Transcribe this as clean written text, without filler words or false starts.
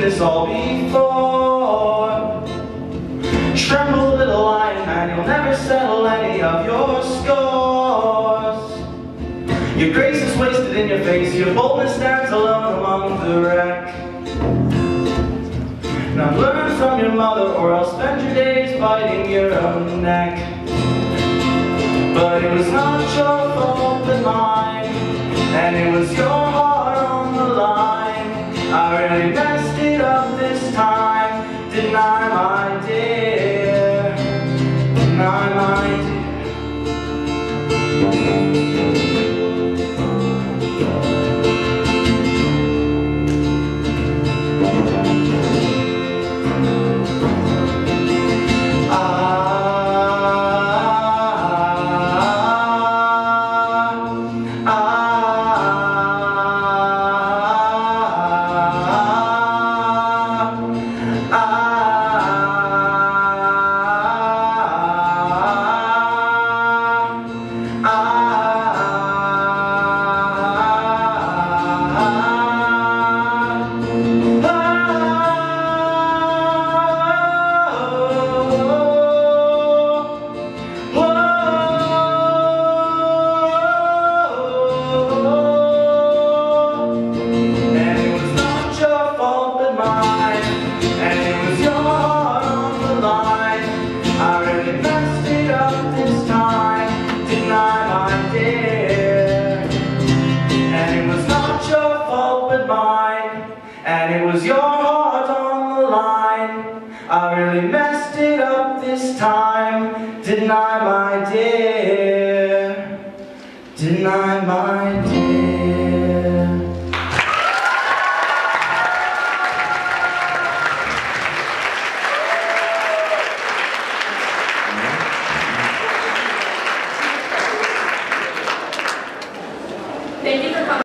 seen this all before. Tremble, little lion man, you'll never settle any of your scores. Your grace is wasted in your face, your boldness stands alone among the wreck. Now learn from your mother, or else spend your days biting your own neck. But it was not your fault but mine, and it was your heart on the line. I really messed it up this time, didn't I, my dear? Didn't I, my dear? And it was your heart on the line. I really messed it up this time, didn't I, my dear? Didn't I, my dear?